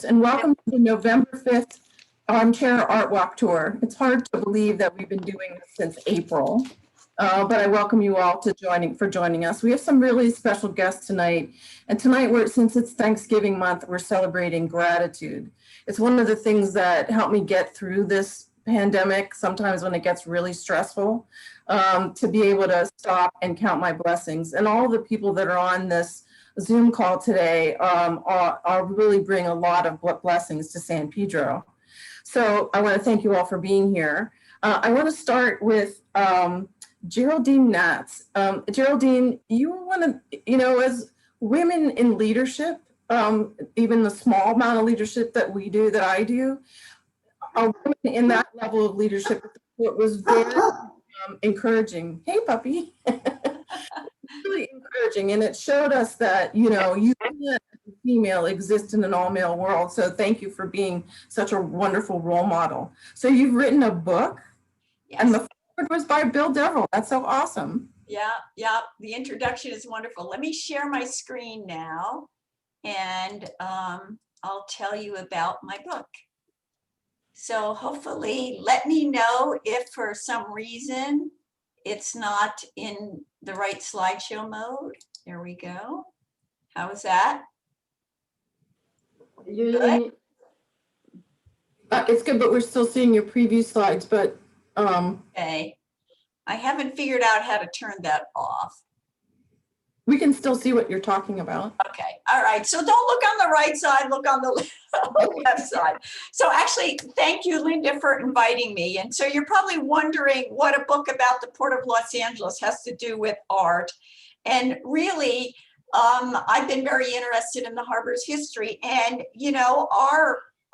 listeners, and welcome to the November 5th Armchair Artwalk Tour. It's hard to believe that we've been doing this since April, but I welcome you all to joining us. We have some really special guests tonight, and tonight, since it's Thanksgiving month, we're celebrating gratitude. It's one of the things that helped me get through this pandemic, sometimes when it gets really stressful, to be able to stop and count my blessings. And all the people that are on this Zoom call today are really bring a lot of blessings to San Pedro. So I want to thank you all for being here. I want to start with Geraldine Natz. Geraldine, you want to, as women in leadership, even the small amount of leadership that I do, a woman in that level of leadership, it was very encouraging. Hey, puppy. Really encouraging, and it showed us that you can't, female, exist in an all-male world. So thank you for being such a wonderful role model. So you've written a book, yes, and the book was by Bill Deverill. That's so awesome. Yeah. The introduction is wonderful. Let me share my screen now, and I'll tell you about my book. So hopefully, let me know if for some reason it's not in the right slideshow mode. There we go. How is that? Good? It's good, but we're still seeing your preview slides, but okay. I haven't figured out how to turn that off. We can still see what you're talking about. Okay, all right. So don't look on the right side, look on the left side. So actually, thank you, Linda, for inviting me. And so you're probably wondering what a book about the Port of Los Angeles has to do with art. And really, I've been very interested in the harbor's history. And,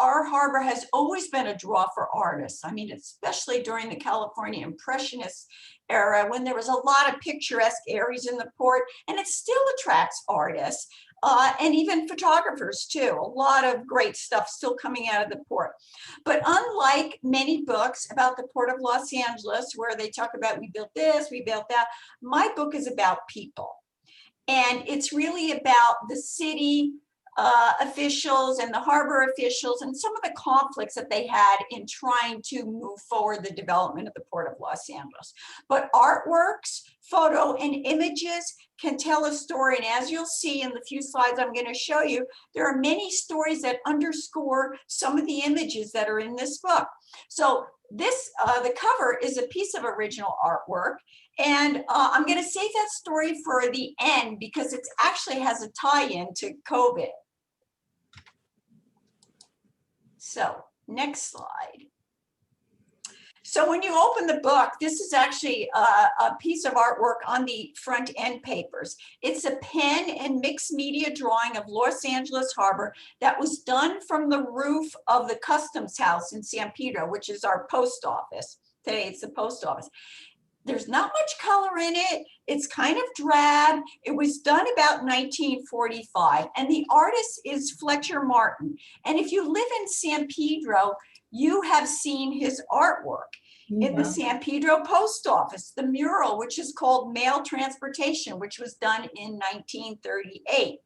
our harbor has always been a draw for artists. I mean, especially during the California Impressionist era, when there was a lot of picturesque areas in the port, and it still attracts artists and even photographers too. A lot of great stuff still coming out of the port. But unlike many books about the Port of Los Angeles, where they talk about we built this, we built that, my book is about people. And it's really about the city officials and the harbor officials and some of the conflicts that they had in trying to move forward the development of the Port of Los Angeles. But artworks, photo, and images can tell a story. And as you'll see in the few slides I'm going to show you, there are many stories that underscore some of the images that are in this book. So this, the cover is a piece of original artwork. And I'm going to save that story for the end because it actually has a tie-in to COVID. So next slide. So when you open the book, this is actually a piece of artwork on the front end papers. It's a pen and mixed media drawing of Los Angeles Harbor that was done from the roof of the Customs House in San Pedro, which is our post office. Today it's the post office. There's not much color in it. It's kind of drab. It was done about 1945, and the artist is Fletcher Martin. And if you live in San Pedro, you have seen his artwork in the San Pedro post office, the mural, which is called Mail Transportation, which was done in 1938.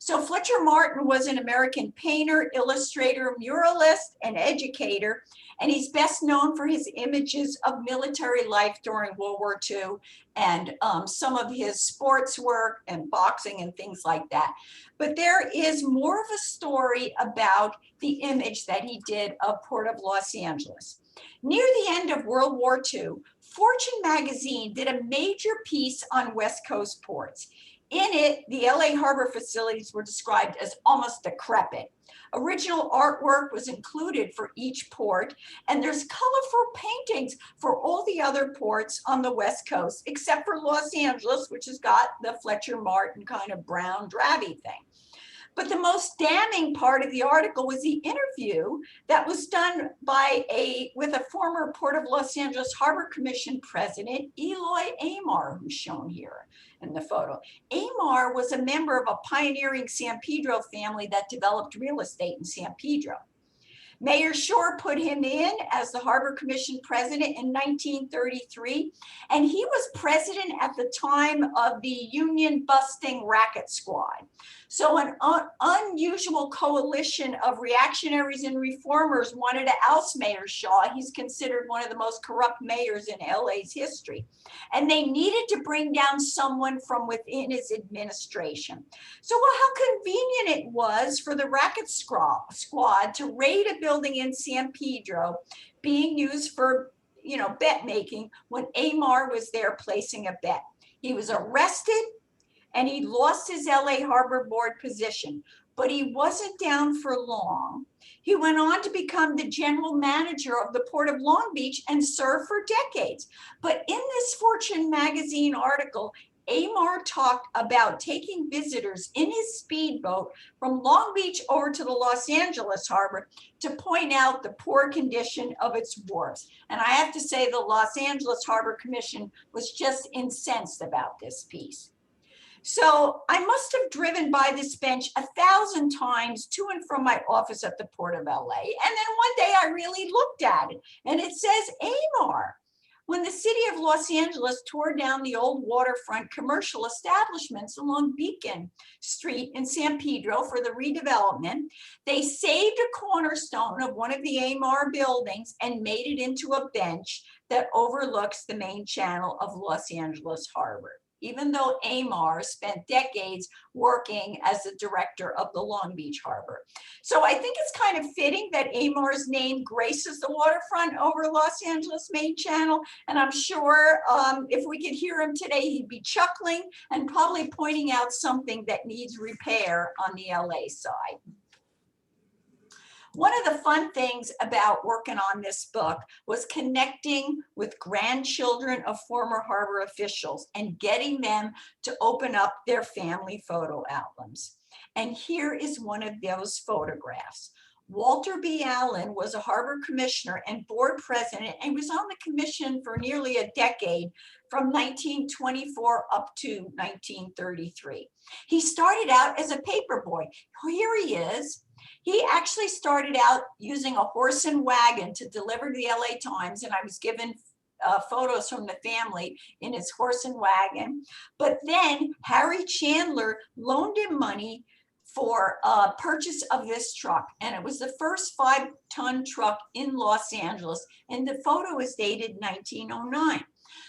So Fletcher Martin was an American painter, illustrator, muralist, and educator, and he's best known for his images of military life during World War II and some of his sports work and boxing and things like that. But there is more of a story about the image that he did of Port of Los Angeles. Near the end of World War II, Fortune magazine did a major piece on West Coast ports. In it, the LA harbor facilities were described as almost decrepit. Original artwork was included for each port, and there's colorful paintings for all the other ports on the West Coast, except for Los Angeles, which has got the Fletcher Martin kind of brown drabby thing. But the most damning part of the article was the interview that was done with a former Port of Los Angeles Harbor Commission president, Eloy Amar, who's shown here in the photo. Amar was a member of a pioneering San Pedro family that developed real estate in San Pedro. Mayor Shore put him in as the Harbor Commission president in 1933, and he was president at the time of the union busting racket squad. So an unusual coalition of reactionaries and reformers wanted to oust Mayor Shaw. He's considered one of the most corrupt mayors in LA's history. And they needed to bring down someone from within his administration. So how convenient it was for the racket squad to raid a building in San Pedro being used for, bet making when Amar was there placing a bet. He was arrested and he lost his LA Harbor Board position, but he wasn't down for long. He went on to become the general manager of the Port of Long Beach and served for decades. But in this Fortune magazine article, Amar talked about taking visitors in his speedboat from Long Beach over to the Los Angeles harbor to point out the poor condition of its wharves. And I have to say the Los Angeles Harbor Commission was just incensed about this piece. So I must have driven by this bench 1,000 times to and from my office at the Port of LA. And then one day I really looked at it and it says Amar. When the city of Los Angeles tore down the old waterfront commercial establishments along Beacon Street in San Pedro for the redevelopment, they saved a cornerstone of one of the Amar buildings and made it into a bench that overlooks the main channel of Los Angeles Harbor, even though Amar spent decades working as the director of the Long Beach Harbor. So I think it's kind of fitting that Amar's name graces the waterfront over Los Angeles main channel. And I'm sure if we could hear him today, he'd be chuckling and probably pointing out something that needs repair on the LA side. One of the fun things about working on this book was connecting with grandchildren of former harbor officials and getting them to open up their family photo albums. And here is one of those photographs. Walter B. Allen was a harbor commissioner and board president and was on the commission for nearly a decade from 1924 up to 1933. He started out as a paper boy. Here he is. He actually started out using a horse and wagon to deliver to the LA Times, and I was given photos from the family in his horse and wagon. But then Harry Chandler loaned him money for purchase of this truck, and it was the first 5-ton truck in Los Angeles, and the photo is dated 1909.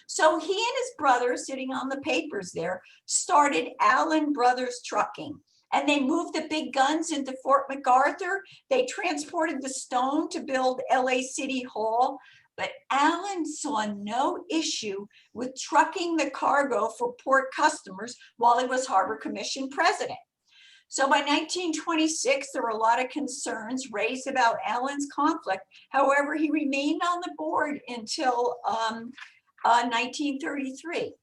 So he and his brother, sitting on the papers there, started Allen Brothers Trucking. And they moved the big guns into Fort MacArthur. They transported the stone to build LA City Hall. But Allen saw no issue with trucking the cargo for port customers while he was Harbor Commission president. So by 1926, there were a lot of concerns raised about Allen's conflict. However, he remained on the board until 1933.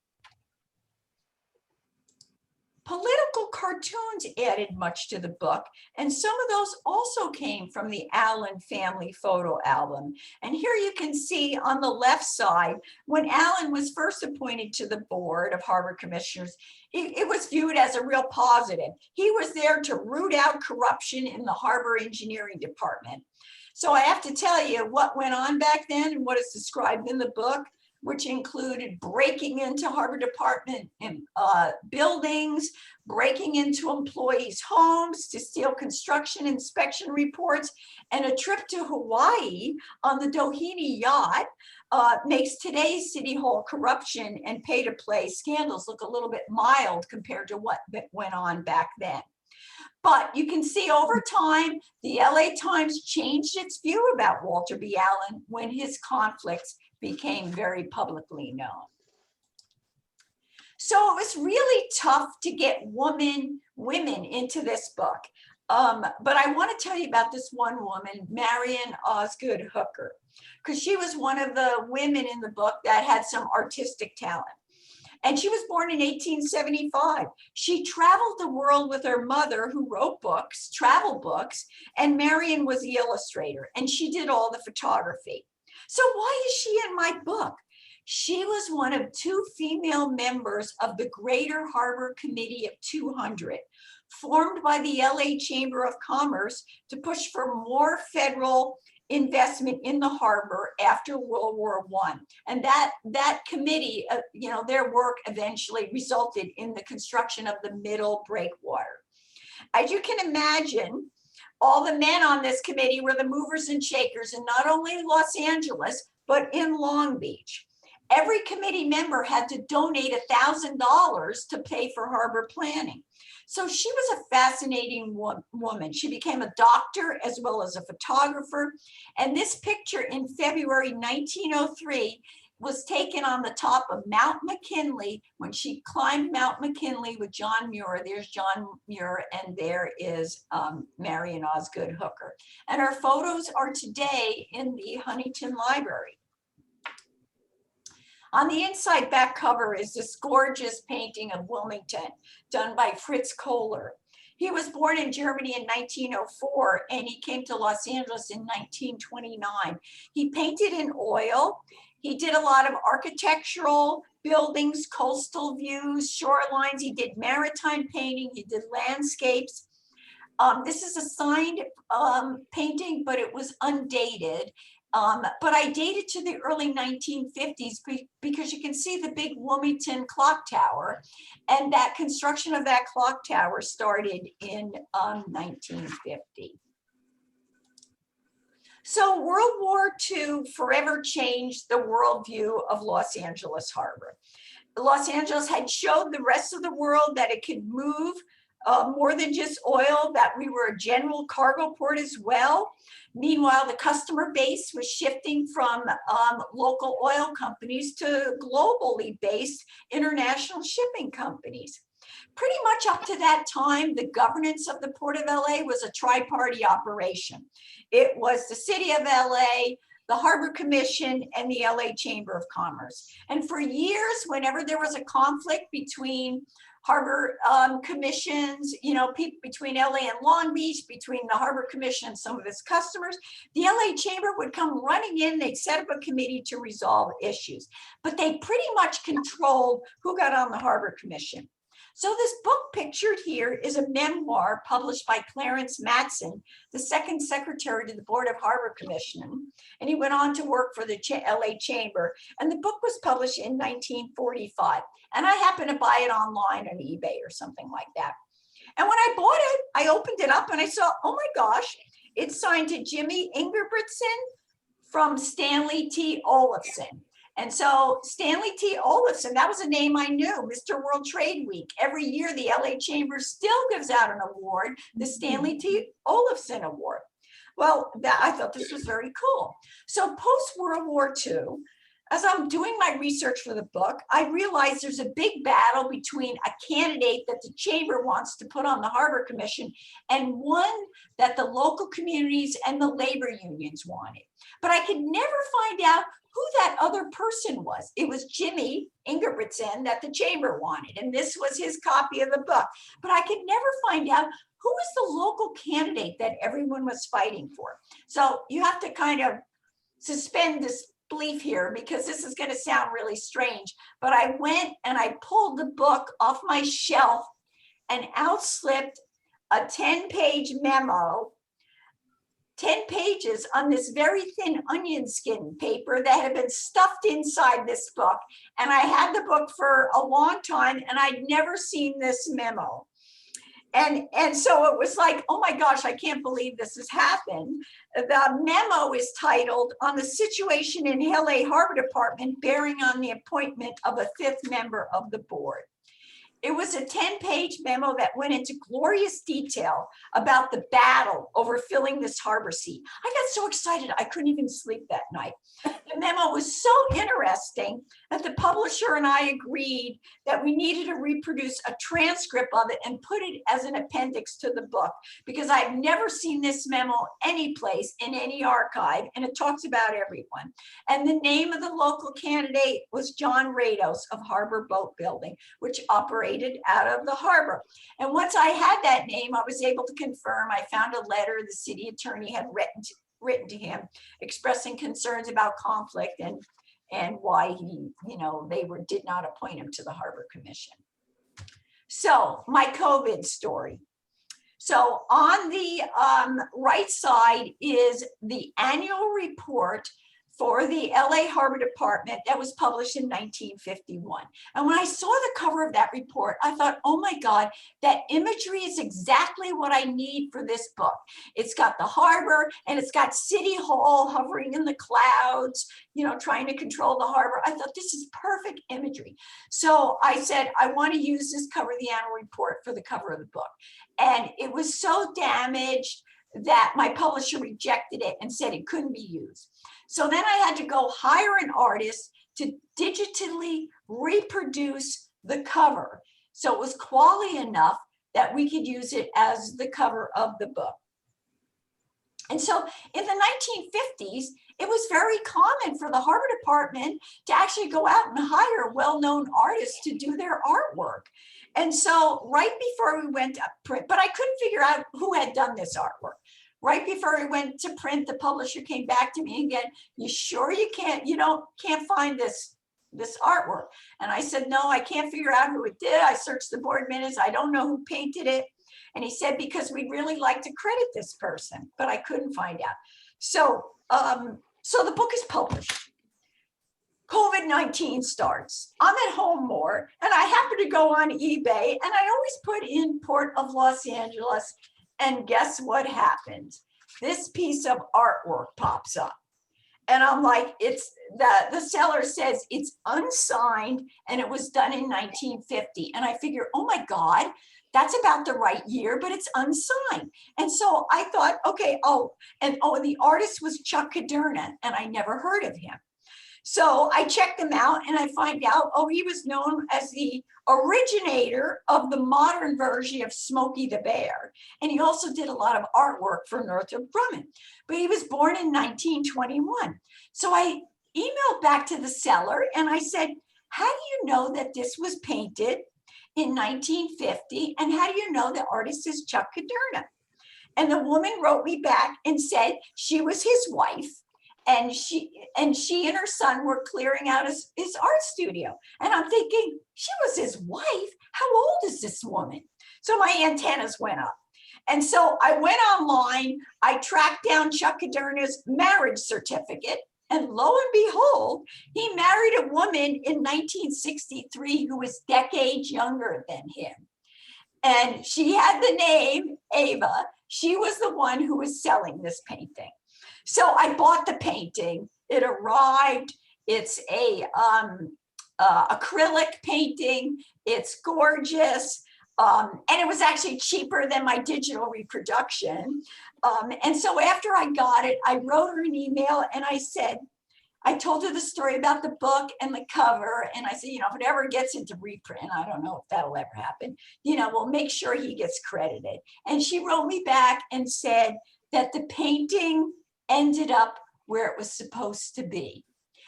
Political cartoons added much to the book, and some of those also came from the Allen family photo album. And here you can see on the left side, when Allen was first appointed to the board of harbor commissioners, it was viewed as a real positive. He was there to root out corruption in the harbor engineering department. So I have to tell you what went on back then and what is described in the book, which included breaking into harbor department buildings, breaking into employees' homes to steal construction inspection reports, and a trip to Hawaii on the Doheny yacht makes today's City Hall corruption and pay-to-play scandals look a little bit mild compared to what went on back then. But you can see over time, the LA Times changed its view about Walter B. Allen when his conflicts became very publicly known. So it was really tough to get women into this book. But I want to tell you about this one woman, Marion Osgood Hooker, because she was one of the women in the book that had some artistic talent. And she was born in 1875. She traveled the world with her mother, who wrote books, travel books, and Marion was the illustrator, and she did all the photography. So why is she in my book? She was one of 2 female members of the Greater Harbor Committee of 200, formed by the LA Chamber of Commerce to push for more federal investment in the harbor after World War I. And that committee, their work eventually resulted in the construction of the Middle Breakwater. As you can imagine, all the men on this committee were the movers and shakers in not only Los Angeles, but in Long Beach. Every committee member had to donate $1,000 to pay for harbor planning. So she was a fascinating woman. She became a doctor as well as a photographer. And this picture in February 1903 was taken on the top of Mount McKinley when she climbed Mount McKinley with John Muir. There's John Muir, and there is Marion Osgood Hooker. And our photos are today in the Huntington Library. On the inside back cover is this gorgeous painting of Wilmington done by Fritz Kohler. He was born in Germany in 1904 and he came to Los Angeles in 1929. He painted in oil. He did a lot of architectural buildings, coastal views, shorelines. He did maritime painting. He did landscapes. This is a signed painting, but it was undated. But I date it to the early 1950s because you can see the big Wilmington clock tower, and that construction of that clock tower started in 1950. So World War II forever changed the worldview of Los Angeles Harbor. Los Angeles had showed the rest of the world that it could move more than just oil, that we were a general cargo port as well. Meanwhile, the customer base was shifting from local oil companies to globally based international shipping companies. Pretty much up to that time, the governance of the Port of LA was a tri-party operation. It was the City of LA, the Harbor Commission, and the LA Chamber of Commerce. And for years, whenever there was a conflict between harbor commissions, you know, between LA and Long Beach, between the Harbor Commission and some of its customers, the LA Chamber would come running in, they'd set up a committee to resolve issues. But they pretty much controlled who got on the Harbor Commission. So this book pictured here is a memoir published by Clarence Matson, the second secretary to the Board of Harbor Commission. And he went on to work for the LA Chamber. And the book was published in 1945. And I happened to buy it online on eBay or something like that. And when I bought it, I opened it up and I saw, oh my gosh, it's signed to Jimmy Ingebrigtsen from Stanley T. Olafson. And so Stanley T. Olafson, that was a name I knew, Mr. World Trade Week. Every year, the LA Chamber still gives out an award, the Stanley T. Olafson Award. Well, I thought this was very cool. So post-World War II, as I'm doing my research for the book, I realized there's a big battle between a candidate that the Chamber wants to put on the Harbor Commission and one that the local communities and the labor unions wanted. But I could never find out who that other person was. It was Jimmy Ingebrigtsen that the Chamber wanted, and this was his copy of the book. But I could never find out who was the local candidate that everyone was fighting for. So you have to kind of suspend disbelief here because this is going to sound really strange. But I went and I pulled the book off my shelf and out slipped a 10-page memo, 10 pages on this very thin onion skin paper that had been stuffed inside this book. And I had the book for a long time and I'd never seen this memo. And so it was like, oh my gosh, I can't believe this has happened. The memo is titled "On the Situation in LA Harbor Department Bearing on the Appointment of a Fifth Member of the Board." It was a 10-page memo that went into glorious detail about the battle over filling this harbor seat. I got so excited, I couldn't even sleep that night. The memo was so interesting that the publisher and I agreed that we needed to reproduce a transcript of it and put it as an appendix to the book, because I've never seen this memo anyplace in any archive, and it talks about everyone. And the name of the local candidate was John Rados of Harbor Boat Building, which operated out of the harbor. And once I had that name, I was able to confirm. I found a letter the city attorney had written to him expressing concerns about conflict and why he, they did not appoint him to the Harbor Commission. So my COVID story. So on the right side is the annual report for the LA Harbor Department that was published in 1951. And when I saw the cover of that report, I thought, oh my God, that imagery is exactly what I need for this book. It's got the harbor and it's got City Hall hovering in the clouds, you know, trying to control the harbor. I thought this is perfect imagery. So I said, I want to use this cover of the annual report for the cover of the book. And it was so damaged that my publisher rejected it and said it couldn't be used. So then I had to go hire an artist to digitally reproduce the cover. So it was quality enough that we could use it as the cover of the book. And so in the 1950s, it was very common for the Harbor Department to actually go out and hire well-known artists to do their artwork. And so right before we went to print, but I couldn't figure out who had done this artwork. Right before we went to print, the publisher came back to me again. You sure you can't find this artwork? And I said, no, I can't figure out who it did. I searched the board minutes. I don't know who painted it. And he said, because we'd really like to credit this person, but I couldn't find out. So, so the book is published. COVID-19 starts. I'm at home more, and I happen to go on eBay, and I always put in Port of Los Angeles. And guess what happens? This piece of artwork pops up. And I'm like, it's the seller says it's unsigned and it was done in 1950. And I figure, oh my God, that's about the right year, but it's unsigned. And so I thought, okay, and the artist was Chuck Caderna, and I never heard of him. So I checked him out and I find out, he was known as the originator of the modern version of Smokey the Bear. And he also did a lot of artwork for Northrop Grumman, but he was born in 1921. So I emailed back to the seller and I said, how do you know that this was painted in 1950? And how do you know the artist is Chuck Caderna? And the woman wrote me back and said she was his wife. And she and her son were clearing out his art studio. And I'm thinking, she was his wife? How old is this woman? So my antennas went up. And so I went online, I tracked down Chuck Caderna's marriage certificate, and lo and behold, he married a woman in 1963 who was decades younger than him. And she had the name Ava. She was the one who was selling this painting. So I bought the painting. It arrived. It's a acrylic painting. It's gorgeous. And it was actually cheaper than my digital reproduction. And so after I got it, I wrote her an email and I said, I told her the story about the book and the cover. And I said, if it ever gets into reprint, I don't know if that'll ever happen, we'll make sure he gets credited. And she wrote me back and said that the painting ended up where it was supposed to be.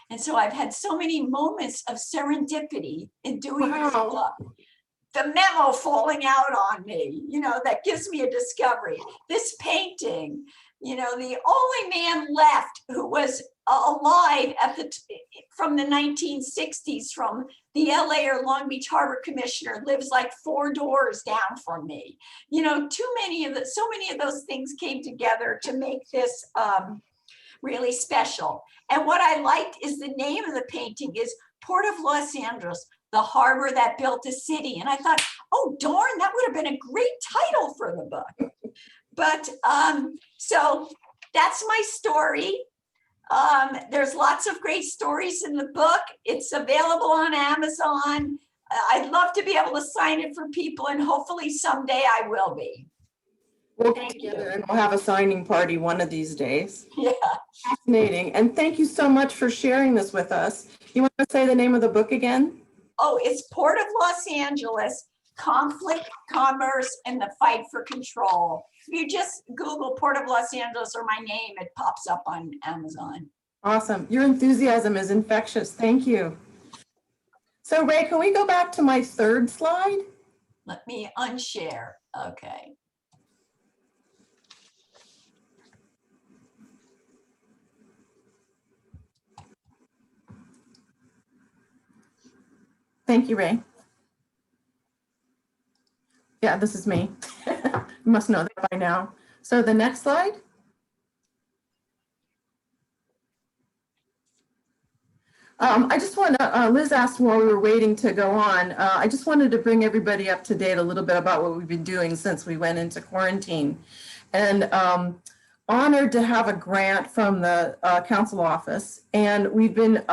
And so I've had so many moments of serendipity in doing this book. The memo falling out on me, that gives me a discovery. This painting, the only man left who was alive from the 1960s, from the LA or Long Beach Harbor Commissioner, lives like 4 doors down from me. So many of those things came together to make this really special. And what I liked is the name of the painting is Port of Los Angeles, the harbor that built a city. And I thought, oh, darn, that would have been a great title for the book. But so that's my story. There's lots of great stories in the book. It's available on Amazon. I'd love to be able to sign it for people, and hopefully someday I will be. We'll get together and we'll have a signing party one of these days. Yeah. Fascinating. And thank you so much for sharing this with us. You want to say the name of the book again? Oh, it's Port of Los Angeles, Conflict, Commerce, and the Fight for Control. If you just Google Port of Los Angeles or my name, it pops up on Amazon. Awesome. Your enthusiasm is infectious. Thank you. So Ray, can we go back to my 3rd slide? Let me unshare. Okay. Thank you, Ray. Yeah, this is me. You must know that by now. So the next slide. I just want to, Liz asked while we were waiting to go on, I just wanted to bring everybody up to date a little bit about what we've been doing since we went into quarantine. And honored to have a grant from the council office. And we've been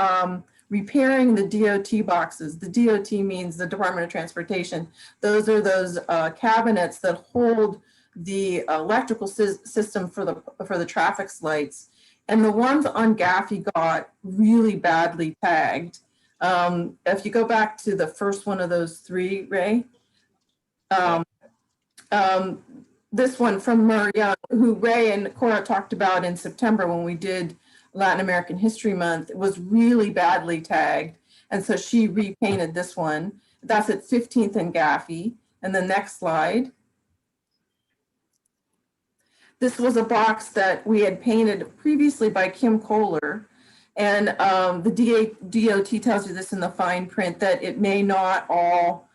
repairing the DOT boxes. The DOT means the Department of Transportation. Those are those cabinets that hold the electrical system for the traffic lights. And the ones on Gaffey got really badly tagged. If you go back to the first one of those three, Ray, this one from Marion, who Ray and Cora talked about in September when we did Latin American History Month, was really badly tagged. And so she repainted this one. That's at 15th and Gaffey. And the next slide. This was a box that we had painted previously by Kim Kohler. And the DOT tells you this in the fine print, that it may not all,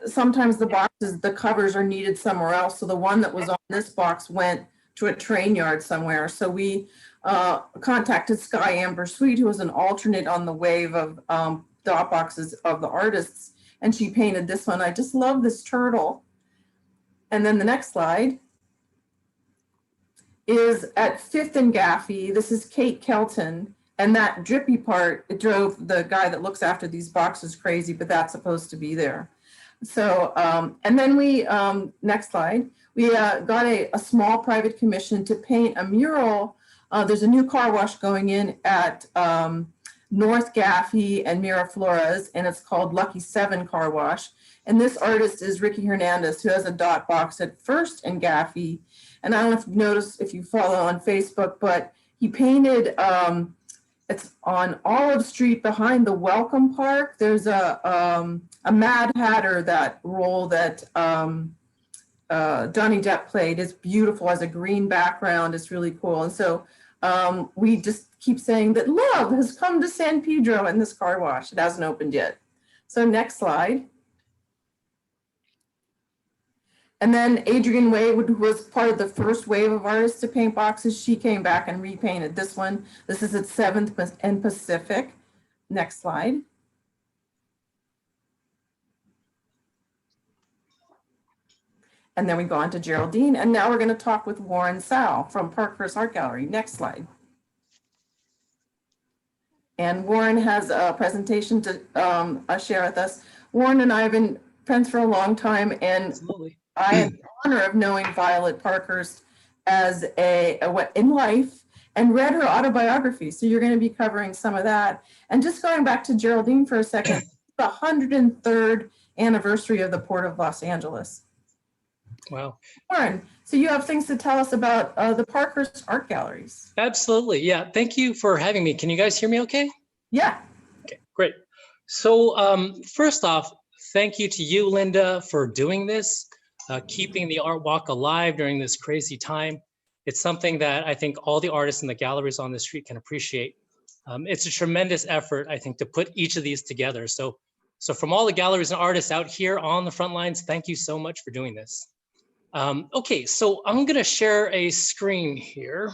sometimes the boxes, the covers are needed somewhere else. So the one that was on this box went to a train yard somewhere. So we contacted Sky Amber Sweet, who was an alternate on the wave of dot boxes of the artists. And she painted this one. I just love this turtle. And then the next slide is at 5th and Gaffey. This is Kate Kelton. And that drippy part, it drove the guy that looks after these boxes crazy, but that's supposed to be there. So, and then we, next slide, we got a small private commission to paint a mural. There's a new car wash going in at North Gaffey and Miraflores, and it's called Lucky 7 Car Wash. And this artist is Ricky Hernandez, who has a dot box at 1st and Gaffey. And I don't know if you notice, if you follow on Facebook, but he painted, it's on Olive Street behind the Welcome Park. There's a Mad Hatter, that role that Johnny Depp played, is beautiful, has a green background. It's really cool. And so we just keep saying that love has come to San Pedro in this car wash. It hasn't opened yet. So next slide. And then Adrienne Way, who was part of the first wave of artists to paint boxes, she came back and repainted this one. This is at 7th and Pacific. Next slide. And then we go on to Geraldine. And now we're going to talk with Warren Sal from Parkhurst Art Gallery. Next slide. And Warren has a presentation to share with us. Warren and I have been friends for a long time, and absolutely. I had the honor of knowing Violet Parkhurst as in life, and read her autobiography. So you're going to be covering some of that. And just going back to Geraldine for a second, the 103rd anniversary of the Port of Los Angeles. Wow. Warren, so you have things to tell us about the Parkhurst Art Galleries. Absolutely. Yeah. Thank you for having me. Can you guys hear me okay? Yeah. Okay, great. So first off, thank you to you, Linda, for doing this, keeping the art walk alive during this crazy time. It's something that I think all the artists in the galleries on the street can appreciate. It's a tremendous effort, I think, to put each of these together. So from all the galleries and artists out here on the front lines, thank you so much for doing this. Okay, so I'm gonna share a screen here.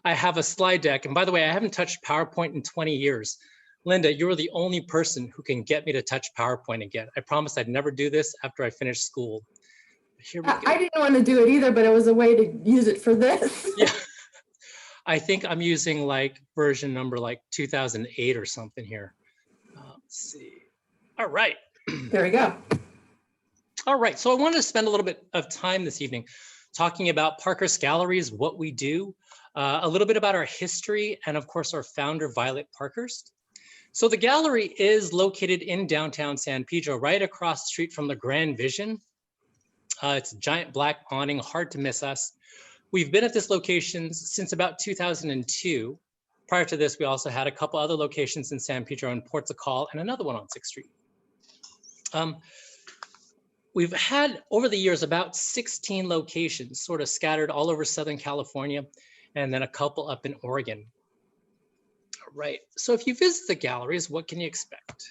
I have a slide deck, and by the way, I haven't touched PowerPoint in 20 years. Linda, you're the only person who can get me to touch PowerPoint again. I promised I'd never do this after I finished school. Here we go. I didn't want to do it either, but it was a way to use it for this. Yeah, I think I'm using like version number like 2008 or something here. Let's see. All right. There we go. All right, so I wanted to spend a little bit of time this evening talking about Parkhurst Galleries, what we do, a little bit about our history, and of course our founder, Violet Parkhurst. So the gallery is located in downtown San Pedro, right across the street from the Grand Vision. It's a giant black awning, hard to miss us. We've been at this location since about 2002. Prior to this, we also had a couple other locations in San Pedro and Portugal and another one on 6th Street. We've had over the years about 16 locations sort of scattered all over Southern California, and then a couple up in Oregon. All right, so if you visit the galleries, what can you expect?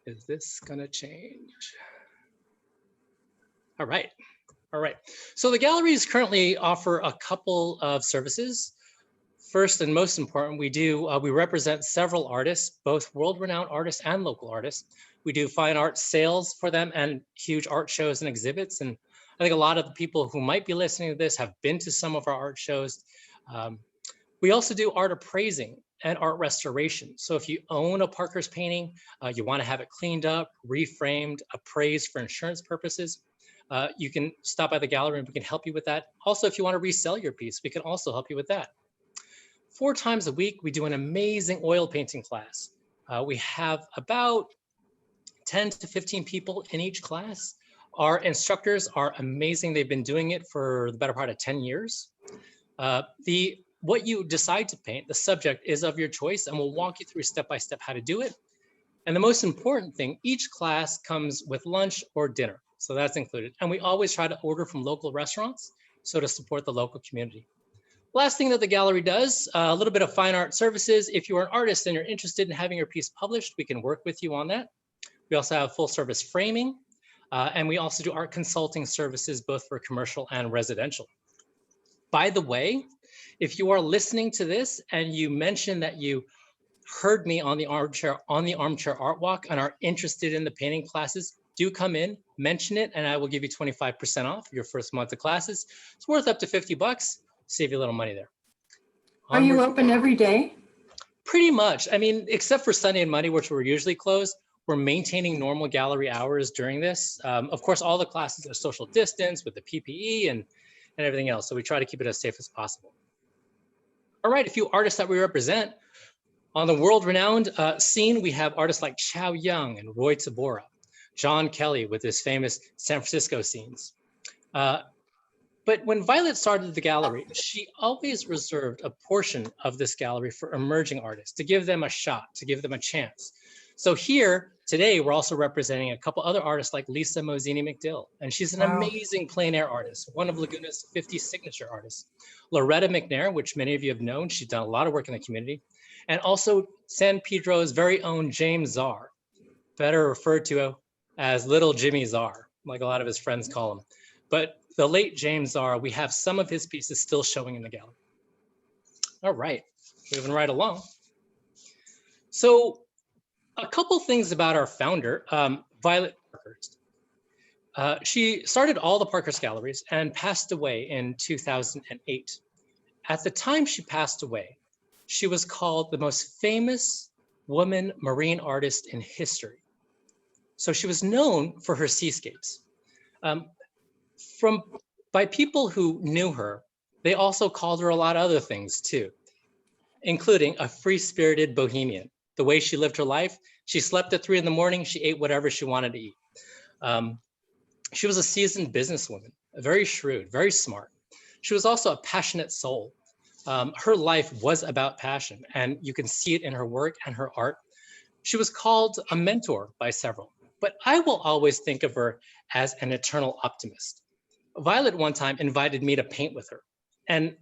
Is this gonna change? All right. So the galleries currently offer a couple of services. first and most important, we represent several artists, both world-renowned artists and local artists. We do fine art sales for them and huge art shows and exhibits. And I think a lot of the people who might be listening to this have been to some of our art shows. We also do art appraising and art restoration. So if you own a Parker's painting, you want to have it cleaned up, reframed, appraised for insurance purposes, you can stop by the gallery and we can help you with that. Also, if you want to resell your piece, we can also help you with that. 4 times a week, we do an amazing oil painting class. We have about 10 to 15 people in each class. Our instructors are amazing. They've been doing it for the better part of 10 years. What you decide to paint, the subject is of your choice, and we'll walk you through step by step how to do it. And the most important thing, each class comes with lunch or dinner. So that's included. And we always try to order from local restaurants, so to support the local community. Last thing that the gallery does, a little bit of fine art services. If you're an artist and you're interested in having your piece published, we can work with you on that. We also have full service framing, and we also do art consulting services, both for commercial and residential. By the way, if you are listening to this and you mention that you heard me on the Armchair Artwalk and are interested in the painting classes, do come in, mention it, and I will give you 25% off your first month of classes. It's worth up to $50, save you a little money there. Are you open every day? Pretty much. I mean, except for Sunday and Monday, which we're usually closed, we're maintaining normal gallery hours during this. Of course, all the classes are social distance with the PPE and everything else. So we try to keep it as safe as possible. All right, a few artists that we represent. On the world-renowned scene, we have artists like Chow Young and Roy Tabora, John Kelly with his famous San Francisco scenes. But when Violet started the gallery, she always reserved a portion of this gallery for emerging artists to give them a shot, to give them a chance. So here today, we're also representing a couple other artists like Lisa Mosini McDill, and she's an amazing plein air artist, one of Laguna's 50 signature artists. Loretta McNair, which many of you have known, she's done a lot of work in the community, and also San Pedro's very own James Czar, better referred to as Little Jimmy Czar, like a lot of his friends call him. But the late James Czar, we have some of his pieces still showing in the gallery. All right, moving right along. So a couple things about our founder, Violet Parkhurst. She started all the Parkhurst galleries and passed away in 2008. At the time she passed away, she was called the most famous woman marine artist in history. So she was known for her seascapes. By people who knew her, they also called her a lot of other things too, including a free-spirited bohemian. The way she lived her life, she slept at 3 in the morning, she ate whatever she wanted to eat. She was a seasoned businesswoman, very shrewd, very smart. She was also a passionate soul. Her life was about passion, and you can see it in her work and her art. She was called a mentor by several, but I will always think of her as an eternal optimist. Violet one time invited me to paint with her, and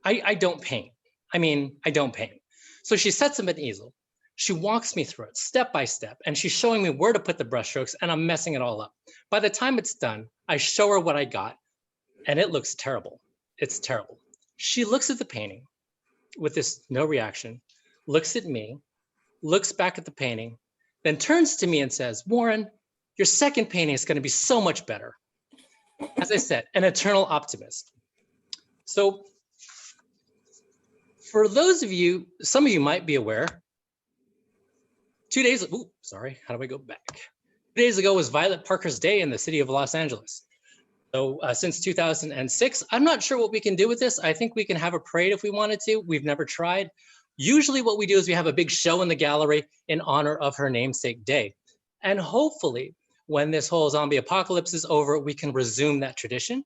I don't paint. I don't paint. So she sets up an easel. She walks me through it step by step, and she's showing me where to put the brushstrokes, and I'm messing it all up. By the time it's done, I show her what I got, and it looks terrible. It's terrible. She looks at the painting with this no reaction, looks at me, looks back at the painting, then turns to me and says, "Warren, your second painting is going to be so much better." As I said, an eternal optimist. So for those of you, some of you might be aware, 2 days, how do I go back? 2 days ago was Violet Parker's Day in the city of Los Angeles. So since 2006, I'm not sure what we can do with this. I think we can have a parade if we wanted to. We've never tried. Usually what we do is we have a big show in the gallery in honor of her namesake day. And hopefully when this whole zombie apocalypse is over, we can resume that tradition.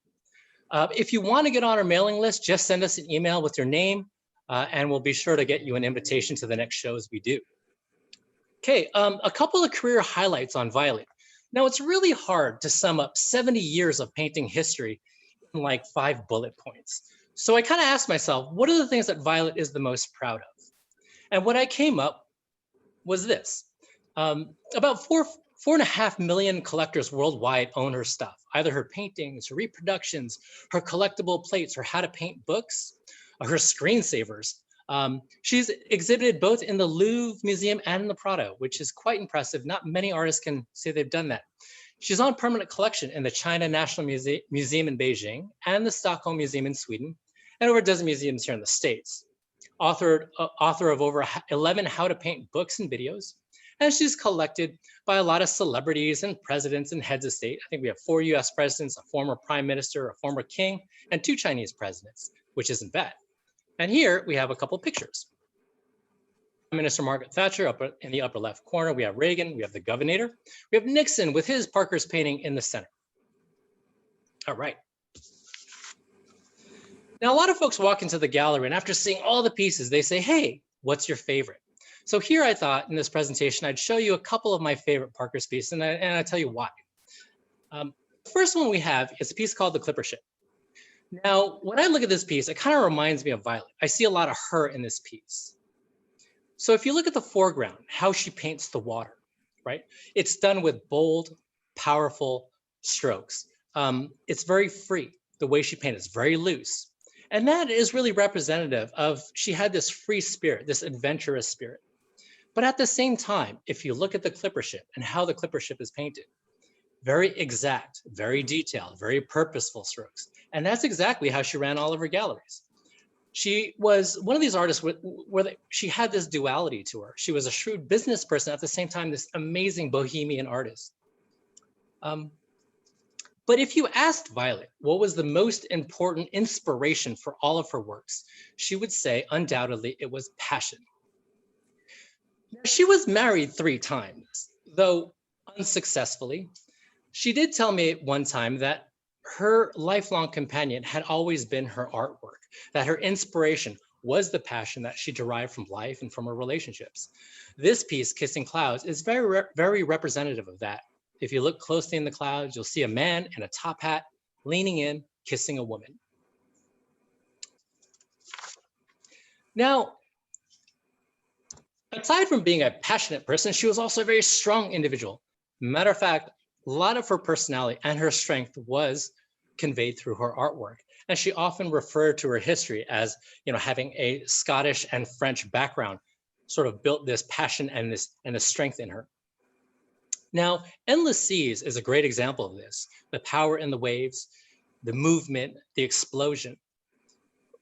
If you want to get on our mailing list, just send us an email with your name and we'll be sure to get you an invitation to the next shows we do. Okay, a couple of career highlights on Violet. Now, it's really hard to sum up 70 years of painting history in like 5 bullet points. So I kind of asked myself, what are the things that Violet is the most proud of? And what I came up was this. About 4.5 million collectors worldwide own her stuff, either her paintings, her reproductions, her collectible plates, or how to paint books. her screensavers. She's exhibited both in the Louvre Museum and in the Prado, which is quite impressive. Not many artists can say they've done that. She's on permanent collection in the China National Museum in Beijing and the Stockholm Museum in Sweden, and over a dozen museums here in the States. Author of over 11 how to paint books and videos, and she's collected by a lot of celebrities and presidents and heads of state. I think we have 4 US presidents, a former prime minister, a former king, and 2 Chinese presidents, which isn't bad. And here we have a couple pictures. Prime Minister Margaret Thatcher up in the upper left corner. We have Reagan, we have the governor. We have Nixon with his Parker's painting in the center. All right. Now, a lot of folks walk into the gallery and after seeing all the pieces, they say, hey, what's your favorite? So here I thought in this presentation, I'd show you a couple of my favorite Parker's pieces, and I'll tell you why. The first one we have is a piece called The Clipper Ship. Now, when I look at this piece, it kind of reminds me of Violet. I see a lot of her in this piece. So if you look at the foreground, how she paints the water, right? It's done with bold, powerful strokes. It's very free. The way she paints is very loose. And that is really representative of, she had this free spirit, this adventurous spirit. But at the same time, if you look at the clipper ship and how the clipper ship is painted, very exact, very detailed, very purposeful strokes. And that's exactly how she ran all of her galleries. She was one of these artists where she had this duality to her. She was a shrewd business person, at the same time, this amazing bohemian artist. But if you asked Violet what was the most important inspiration for all of her works, she would say undoubtedly it was passion. Now, she was married 3 times, though unsuccessfully. She did tell me one time that her lifelong companion had always been her artwork, that her inspiration was the passion that she derived from life and from her relationships. This piece, Kissing Clouds, is very representative of that. If you look closely in the clouds, you'll see a man in a top hat leaning in, kissing a woman. Now, aside from being a passionate person, she was also a very strong individual. Matter of fact, a lot of her personality and her strength was conveyed through her artwork. And she often referred to her history as, having a Scottish and French background, sort of built this passion and this strength in her. Now, Endless Seas is a great example of this. The power in the waves, the movement, the explosion.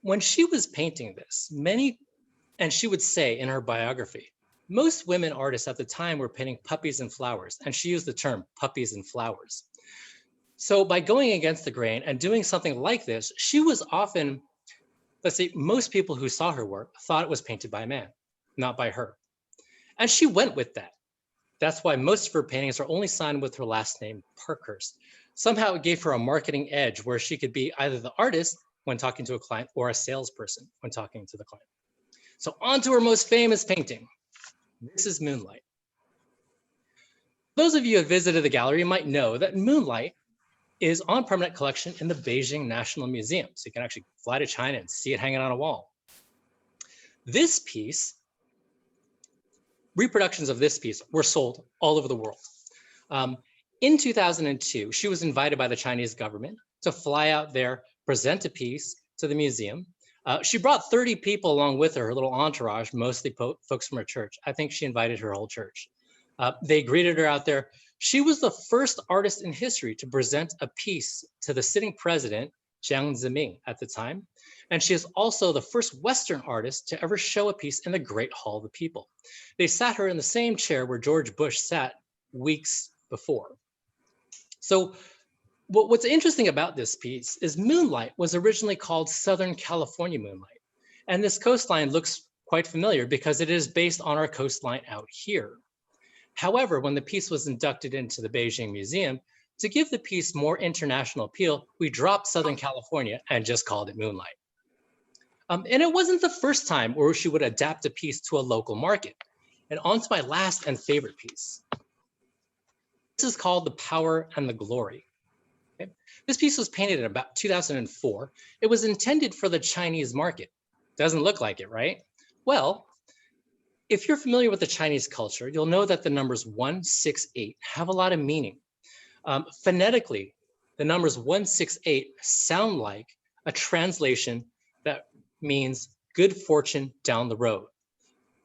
When she was painting this, and she would say in her biography, most women artists at the time were painting puppies and flowers, and she used the term puppies and flowers. So by going against the grain and doing something like this, she was often, let's say, most people who saw her work thought it was painted by a man, not by her. And she went with that. That's why most of her paintings are only signed with her last name, Parkhurst. Somehow it gave her a marketing edge where she could be either the artist when talking to a client or a salesperson when talking to the client. So on to her most famous painting. This is Moonlight. Those of you who have visited the gallery might know that Moonlight is on permanent collection in the Beijing National Museum. So you can actually fly to China and see it hanging on a wall. This piece, reproductions of this piece were sold all over the world. In 2002, she was invited by the Chinese government to fly out there, present a piece to the museum. She brought 30 people along with her little entourage, mostly folks from her church. I think she invited her whole church. They greeted her out there. She was the first artist in history to present a piece to the sitting president, Jiang Zemin, at the time. And she is also the first Western artist to ever show a piece in the Great Hall of the People. They sat her in the same chair where George Bush sat weeks before. So what's interesting about this piece is Moonlight was originally called Southern California Moonlight. And this coastline looks quite familiar because it is based on our coastline out here. However, when the piece was inducted into the Beijing Museum, to give the piece more international appeal, we dropped Southern California and just called it Moonlight. And it wasn't the first time where she would adapt a piece to a local market. And on to my last and favorite piece. This is called The Power and the Glory. Okay? This piece was painted in about 2004. It was intended for the Chinese market. Doesn't look like it, right? Well, if you're familiar with the Chinese culture, you'll know that the numbers 1, 6, 8 have a lot of meaning. Phonetically, the numbers 1, 6, 8 sound like a translation that means good fortune down the road.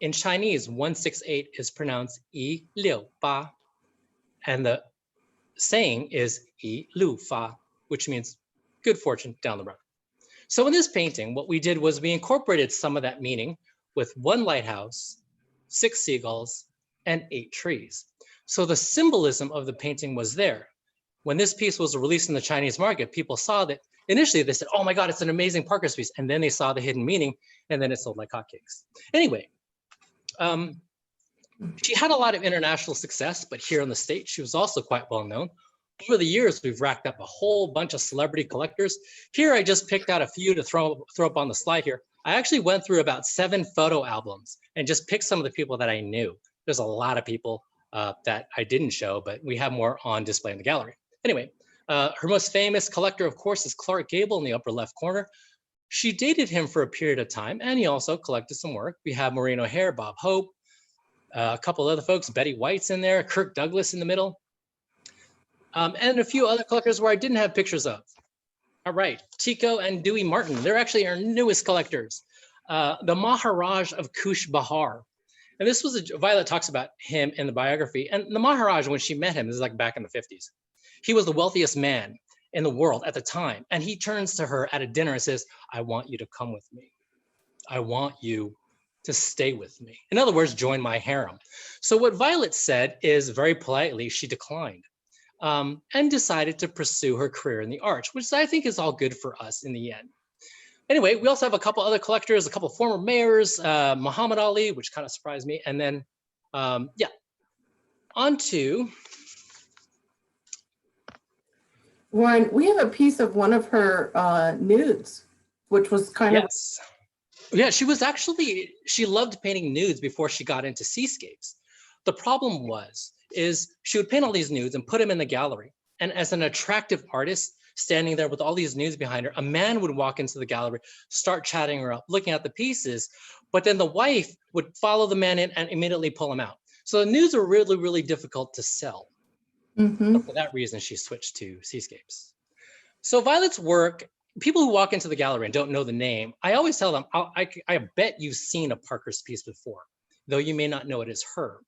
In Chinese, 168 is pronounced 168, and the saying is 1路发, which means good fortune down the road. So in this painting, what we did was we incorporated some of that meaning with 1 lighthouse, 6 seagulls, and 8 trees. So the symbolism of the painting was there. When this piece was released in the Chinese market, people saw that initially they said, oh my God, it's an amazing Parker's piece. And then they saw the hidden meaning, and then it sold like hotcakes. Anyway, she had a lot of international success, but here in the States, she was also quite well known. Over the years, we've racked up a whole bunch of celebrity collectors. Here, I just picked out a few to throw up on the slide here. I actually went through about 7 photo albums and just picked some of the people that I knew. There's a lot of people that I didn't show, but we have more on display in the gallery. Anyway, her most famous collector, of course, is Clark Gable in the upper left corner. She dated him for a period of time, and he also collected some work. We have Marion O'Hare, Bob Hope, a couple other folks, Betty White's in there, Kirk Douglas in the middle, and a few other collectors where I didn't have pictures of. All right, Tico and Dewey Martin, they're actually our newest collectors. The Maharaj of Kush Bahar. And this was, Violet talks about him in the biography, and the Maharaj, when she met him, this is like back in the 50s. He was the wealthiest man in the world at the time. And he turns to her at a dinner and says, I want you to come with me. I want you to stay with me. In other words, join my harem. So what Violet said is very politely, she declined and decided to pursue her career in the arts, which I think is all good for us in the end. Anyway, we also have a couple other collectors, a couple of former mayors, Muhammad Ali, which kind of surprised me. And then, yeah, on to. Warren, we have a piece of one of her nudes, which was kind of. Yes. Yeah, she was actually, she loved painting nudes before she got into seascapes. The problem is she would paint all these nudes and put them in the gallery. And as an attractive artist, standing there with all these nudes behind her, a man would walk into the gallery, start chatting her up, looking at the pieces, but then the wife would follow the man in and immediately pull him out. So the nudes are really, really difficult to sell. So for that reason, she switched to seascapes. So Violet's work, people who walk into the gallery and don't know the name, I always tell them, I bet you've seen a Parker's piece before, though you may not know it is her.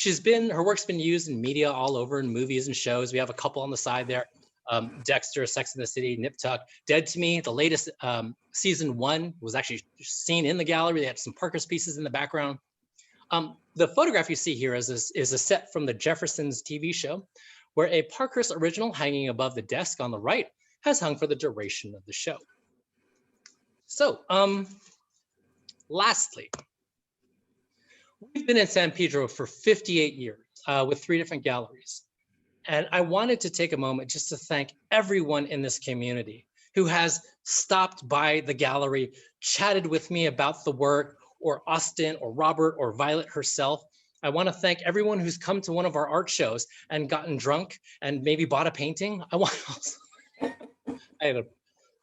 Her work's been used in media all over, in movies and shows. We have a couple on the side there. Dexter, Sex and the City, Nip Tuck, Dead to Me. The latest season 1 was actually seen in the gallery. They had some Parker's pieces in the background. The photograph you see here is a set from the Jeffersons TV show, where a Parker's original hanging above the desk on the right has hung for the duration of the show. So, lastly, we've been in San Pedro for 58 years with 3 different galleries. And I wanted to take a moment just to thank everyone in this community who has stopped by the gallery, chatted with me about the work, or Austin, or Robert, or Violet herself. I want to thank everyone who's come to one of our art shows and gotten drunk and maybe bought a painting. I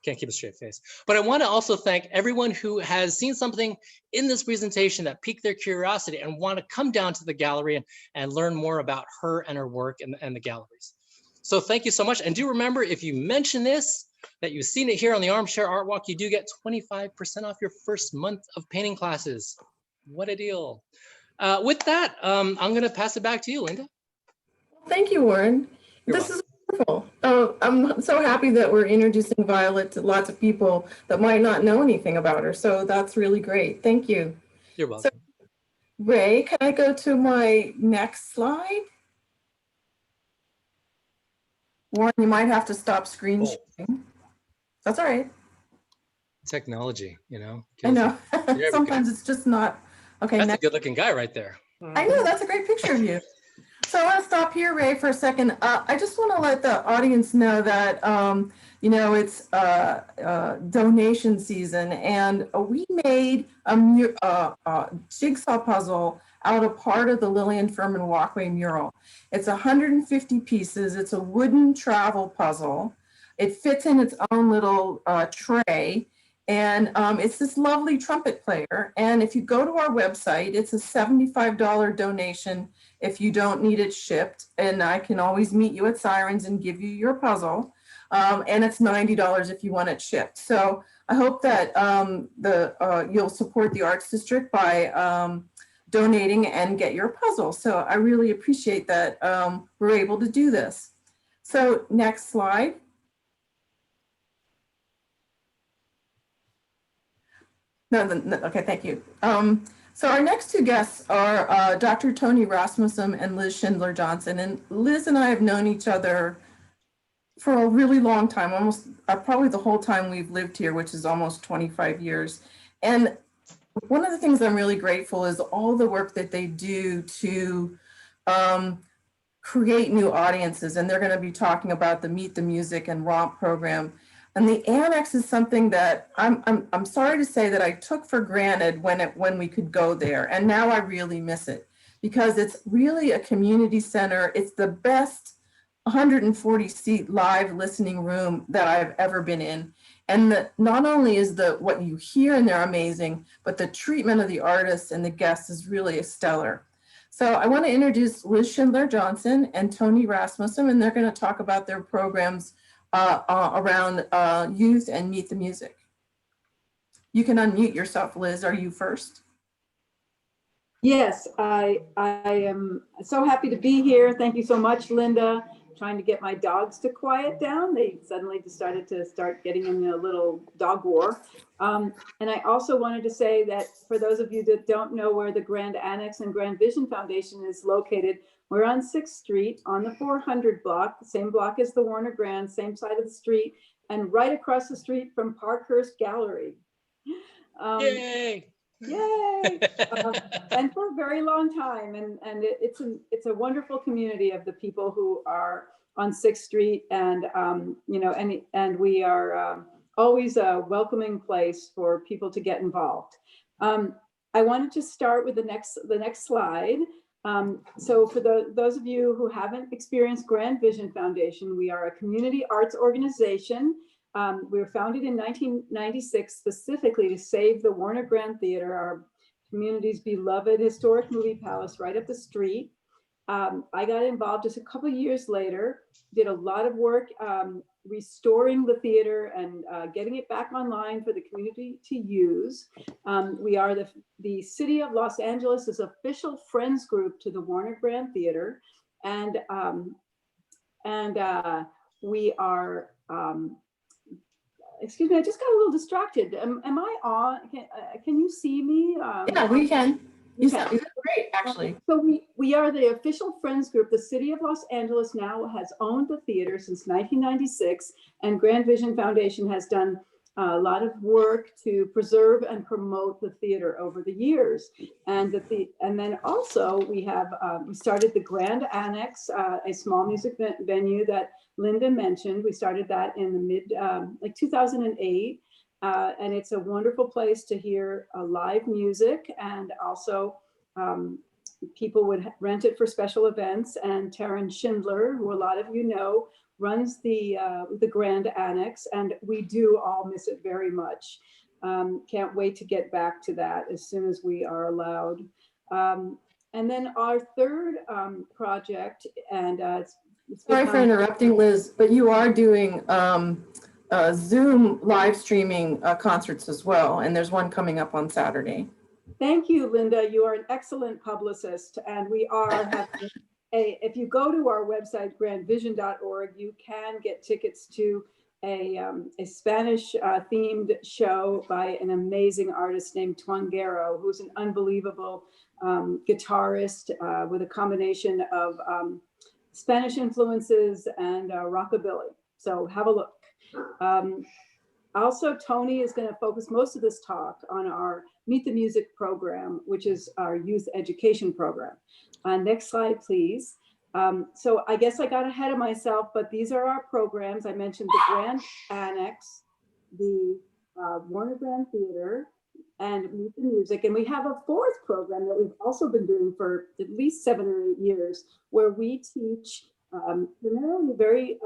can't keep a straight face, but I want to also thank everyone who has seen something in this presentation that piqued their curiosity and want to come down to the gallery and learn more about her and her work and the galleries. So thank you so much. And do remember, if you mention this, that you've seen it here on the Armchair Artwalk, you do get 25% off your first month of painting classes. What a deal. With that, I'm going to pass it back to you, Linda. Thank you, Warren. This is wonderful. I'm so happy that we're introducing Violet to lots of people that might not know anything about her. So that's really great. Thank you. You're welcome. So, Ray, can I go to my next slide? Warren, you might have to stop screen sharing. That's all right. Technology, you know. I know. Sometimes it's just not. Okay. That's a good looking guy right there. I know, that's a great picture of you. So I want to stop here, Ray, for a second. I just want to let the audience know that, you know, it's donation season, and we made a jigsaw puzzle out of part of the Lillian Furman Walkway mural. It's 150 pieces. It's a wooden travel puzzle. It fits in its own little tray. And it's this lovely trumpet player. And if you go to our website, it's a $75 donation if you don't need it shipped. And I can always meet you at Sirens and give you your puzzle. And it's $90 if you want it shipped. So I hope that you'll support the Arts District by donating and get your puzzle. So I really appreciate that we're able to do this. So next slide. No, okay, thank you. So our next two guests are Dr. Tony Rasmussen and Liz Schindler Johnson. And Liz and I have known each other for a really long time, almost probably the whole time we've lived here, which is almost 25 years. And one of the things I'm really grateful is all the work that they do to create new audiences. And they're going to be talking about the Meet the Music and Romp program. And the annex is something that I'm sorry to say that I took for granted when we could go there. And now I really miss it because it's really a community center. It's the best 140 seat live listening room that I've ever been in. And not only is what you hear in there amazing, but the treatment of the artists and the guests is really stellar. So I want to introduce Liz Schindler Johnson and Tony Rasmussen, and they're going to talk about their programs around youth and Meet the Music. You can unmute yourself, Liz. Are you first? Yes, I am so happy to be here. Thank you so much, Linda. Trying to get my dogs to quiet down. They suddenly decided to start getting in a little dog war. And I also wanted to say that for those of you that don't know where the Grand Annex and Grand Vision Foundation is located, we're on 6th Street on the 400 block, the same block as the Warner Grand, same side of the street, and right across the street from Parkhurst Gallery. Yay! Yay! And for a very long time, and it's a wonderful community of the people who are on 6th Street, and you know, and we are always a welcoming place for people to get involved. I wanted to start with the next slide. So for those of you who haven't experienced Grand Vision Foundation, we are a community arts organization. We were founded in 1996 specifically to save the Warner Grand Theater, our community's beloved historic movie palace right up the street. I got involved just a couple of years later, did a lot of work restoring the theater and getting it back online for the community to use. We are the City of Los Angeles' official friends group to the Warner Grand Theater. And we are, excuse me, I just got a little distracted. Am I on? Can you see me? Yeah, we can. You sound great, actually. So we are the official friends group. The City of Los Angeles now has owned the theater since 1996, and Grand Vision Foundation has done a lot of work to preserve and promote the theater over the years. And then also we have we started the Grand Annex, a small music venue that Linda mentioned. We started that in the mid like 2008. And it's a wonderful place to hear live music, and also people would rent it for special events. And Taryn Schindler, who a lot of you know, runs the Grand Annex, and we do all miss it very much. Can't wait to get back to that as soon as we are allowed. And then our third project, and sorry for interrupting, Liz, but you are doing Zoom live streaming concerts as well, and there's one coming up on Saturday. Thank you, Linda. You are an excellent publicist, and we are having if you go to our website, grandvision.org, you can get tickets to a Spanish themed show by an amazing artist named Twangero, who's an unbelievable guitarist with a combination of Spanish influences and rockabilly. So have a look. Also, Tony is going to focus most of this talk on our Meet the Music program, which is our youth education program. Next slide, please. So I guess I got ahead of myself, but these are our programs. I mentioned the Grand Annex, the Warner Grand Theater, and Meet the Music. And we have a fourth program that we've also been doing for at least 7 or 8 years, where we teach primarily very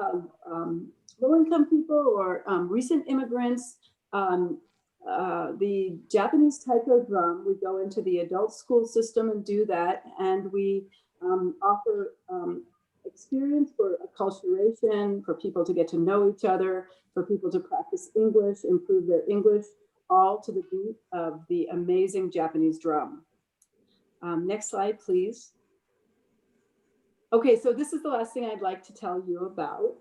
low-income people or recent immigrants the Japanese taiko drum. We go into the adult school system and do that, and we offer experience for acculturation, for people to get to know each other, for people to practice English, improve their English, all to the beat of the amazing Japanese drum. Next slide, please. Okay, so this is the last thing I'd like to tell you about.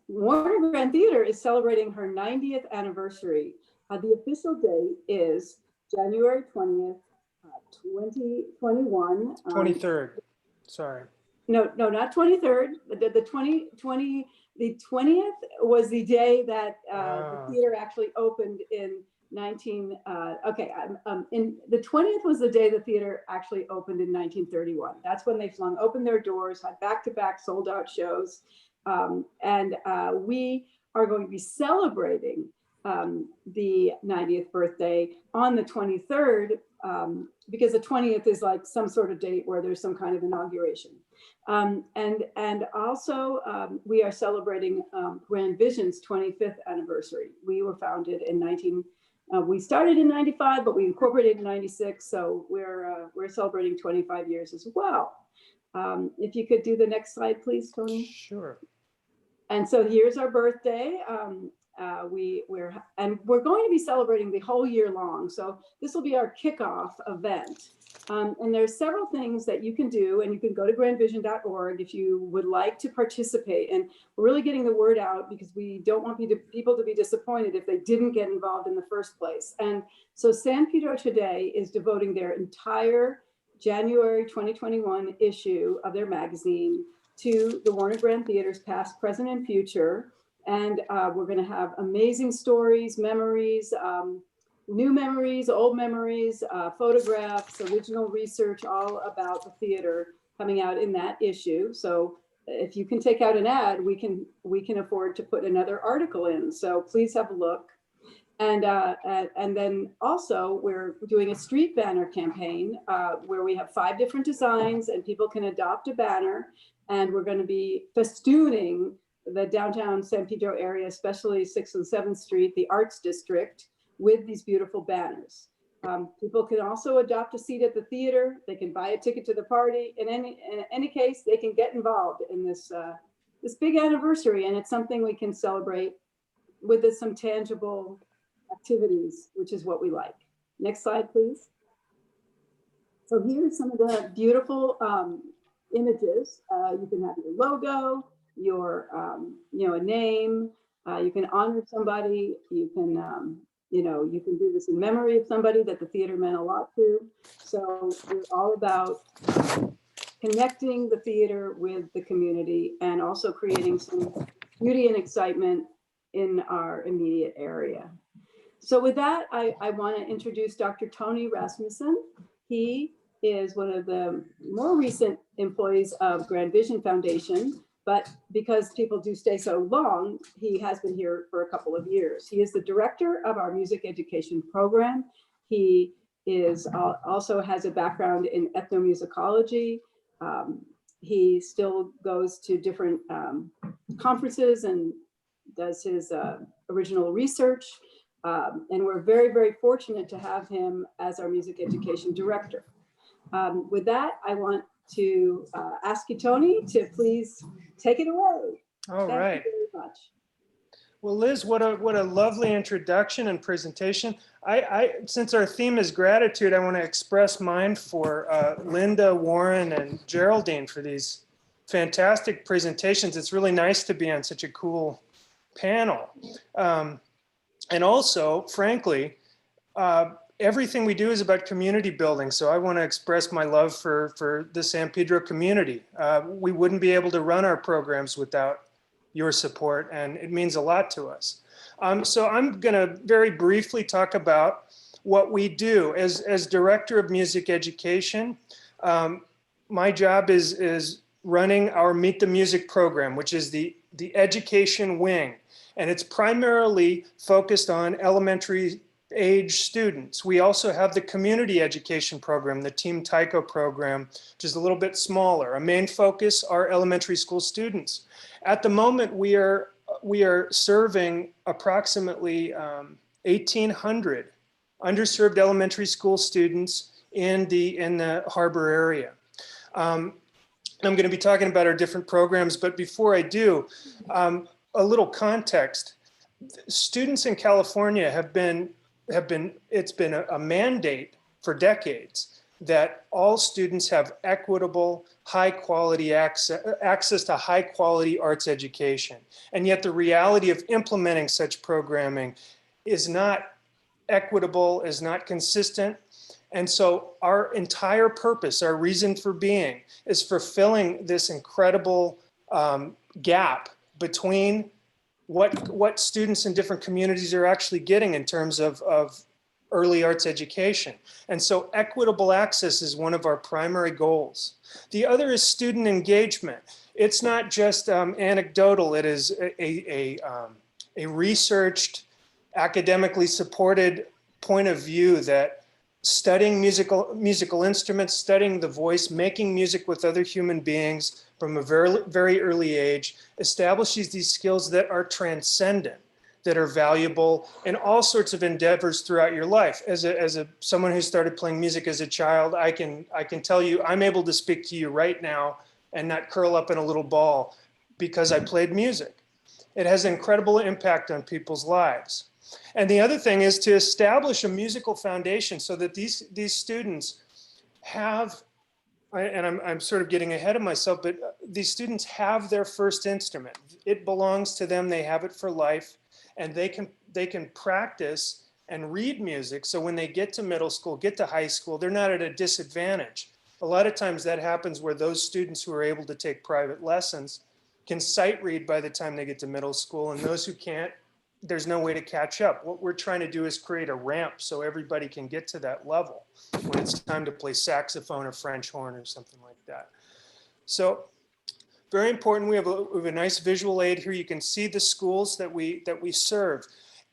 Warner Grand Theater is celebrating her 90th anniversary. The official date is January 20th, 2021. 23rd, sorry. No, not 23rd. The 20th was the day that the theater actually opened in the 20th was the day the theater actually opened in 1931. That's when they flung open their doors, had back-to-back sold-out shows. We are going to be celebrating the 90th birthday on the 23rd, because the 20th is like some sort of date where there's some kind of inauguration. And also we are celebrating Grand Vision's 25th anniversary. We were founded in we started in 95, but we incorporated in 96. So we're celebrating 25 years as well. If you could do the next slide, please, Tony. Sure. And so here's our birthday. We're going to be celebrating the whole year long. So this will be our kickoff event. And there's several things that you can do, and you can go to grandvision.org if you would like to participate. And we're really getting the word out because we don't want people to be disappointed if they didn't get involved in the first place. And so San Pedro Today is devoting their entire January 2021 issue of their magazine to the Warner Grand Theaters, past, present, and future. And we're going to have amazing stories, memories, new memories, old memories, photographs, original research, all about the theater coming out in that issue. So if you can take out an ad, we can afford to put another article in. So please have a look. And then also we're doing a street banner campaign where we have 5 different designs and people can adopt a banner. And we're going to be festooning the downtown San Pedro area, especially 6th and 7th Street, the Arts District, with these beautiful banners. People can also adopt a seat at the theater. They can buy a ticket to the party. In any case, they can get involved in this big anniversary, and it's something we can celebrate with some tangible activities, which is what we like. Next slide, please. So here's some of the beautiful images. You can have your logo, your a name. You can honor somebody. You can you can do this in memory of somebody that the theater meant a lot to. So we're all about connecting the theater with the community and also creating some beauty and excitement in our immediate area. So with that, I want to introduce Dr. Tony Rasmussen. He is one of the more recent employees of Grand Vision Foundation, but because people do stay so long, he has been here for a couple of years. He is the director of our music education program. He is also has a background in ethnomusicology. He still goes to different conferences and does his original research. And we're very, very fortunate to have him as our music education director. With that, I want to ask you, Tony, to please take it away. All right. Thank you very much. Well, Liz, what a lovely introduction and presentation. Since our theme is gratitude, I want to express mine for Linda, Warren, and Geraldine for these fantastic presentations. It's really nice to be on such a cool panel. And also, frankly, everything we do is about community building. So I want to express my love for the San Pedro community. We wouldn't be able to run our programs without your support, and it means a lot to us. So I'm going to very briefly talk about what we do. As Director of Music Education, my job is running our Meet the Music program, which is the education wing. And it's primarily focused on elementary age students. We also have the community education program, the Team Taiko program, which is a little bit smaller. Our main focus are elementary school students. At the moment, we are serving approximately 1,800 underserved elementary school students in the harbor area. I'm going to be talking about our different programs, but before I do, a little context. Students in California it's been a mandate for decades that all students have equitable, high quality access to high quality arts education. And yet the reality of implementing such programming is not equitable, is not consistent. And so our entire purpose, our reason for being, is fulfilling this incredible gap between what students in different communities are actually getting in terms of early arts education. And so equitable access is one of our primary goals. The other is student engagement. It's not just anecdotal, it is a researched, academically supported point of view that studying musical instruments, studying the voice, making music with other human beings from a very, very early age establishes these skills that are transcendent, that are valuable in all sorts of endeavors throughout your life. As someone who started playing music as a child, I can tell you, I'm able to speak to you right now and not curl up in a little ball because I played music. It has an incredible impact on people's lives. And the other thing is to establish a musical foundation so that these students have, and I'm sort of getting ahead of myself, but these students have their first instrument. It belongs to them, they have it for life, and they can practice and read music. So when they get to middle school, get to high school, they're not at a disadvantage. A lot of times that happens where those students who are able to take private lessons can sight read by the time they get to middle school, and those who can't, there's no way to catch up. What we're trying to do is create a ramp so everybody can get to that level when it's time to play saxophone or French horn or something like that. So very important, we have a nice visual aid here. You can see the schools that we serve.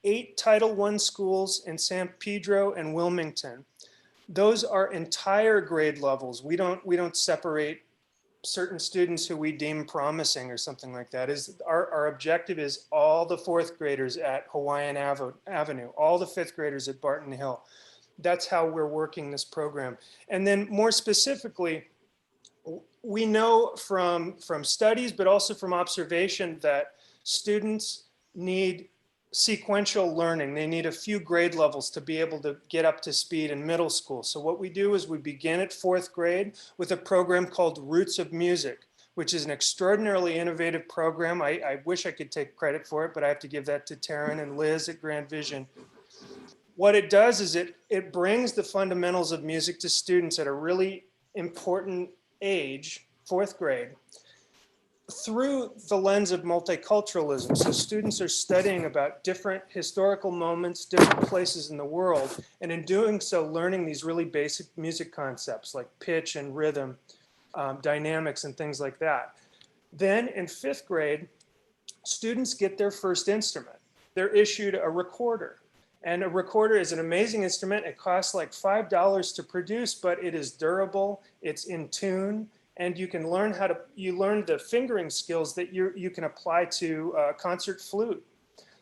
8 Title I schools in San Pedro and Wilmington. Those are entire grade levels. We don't separate certain students who we deem promising or something like that. Our objective is all the 4th graders at Hawaiian Avenue, all the 5th graders at Barton Hill. That's how we're working this program. And then more specifically, we know from studies, but also from observation, that students need sequential learning. They need a few grade levels to be able to get up to speed in middle school. So what we do is we begin at 4th grade with a program called Roots of Music, which is an extraordinarily innovative program. I wish I could take credit for it, but I have to give that to Taryn and Liz at Grand Vision. What it does is it brings the fundamentals of music to students at a really important age, 4th grade, through the lens of multiculturalism. So students are studying about different historical moments, different places in the world, and in doing so, learning these really basic music concepts like pitch and rhythm, dynamics and things like that. Then in 5th grade, students get their first instrument. They're issued a recorder. And a recorder is an amazing instrument. It costs like $5 to produce, but it is durable, it's in tune, and you can learn you learn the fingering skills that you can apply to concert flute.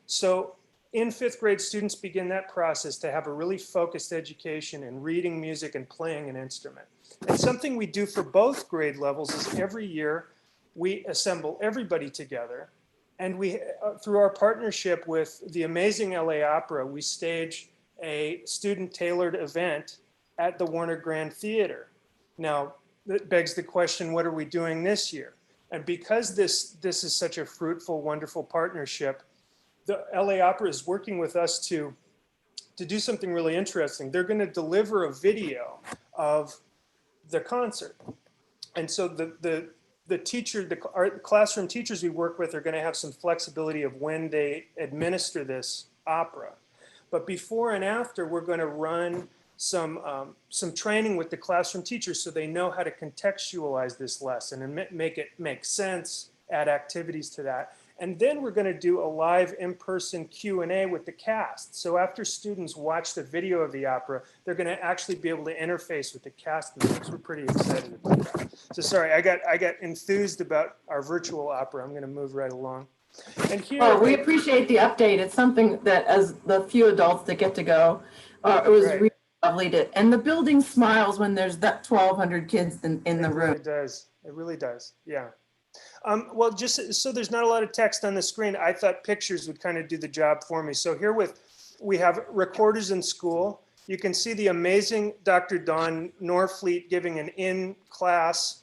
So in 5th grade, students begin that process to have a really focused education in reading music and playing an instrument. And something we do for both grade levels is every year we assemble everybody together, and we, through our partnership with the amazing LA Opera, we stage a student-tailored event at the Warner Grand Theater. Now, that begs the question, what are we doing this year? And because this is such a fruitful, wonderful partnership, the LA Opera is working with us to do something really interesting. They're going to deliver a video of the concert. And so our classroom teachers we work with are going to have some flexibility of when they administer this opera. But before and after, we're going to run some training with the classroom teachers so they know how to contextualize this lesson and make it make sense, add activities to that. And then we're going to do a live in-person Q&A with the cast. So after students watch the video of the opera, they're going to actually be able to interface with the cast members. We're pretty excited about that. So sorry, I got enthused about our virtual opera. I'm going to move right along. And here, Well, we appreciate the update. It's something that, as the few adults that get to go, it was really lovely to, and the building smiles when there's that 1,200 kids in the room. It does. It really does. Yeah. Well, just so there's not a lot of text on the screen, I thought pictures would kind of do the job for me. So here we have recorders in school. You can see the amazing Dr. Dawn Norfleet giving an in-class,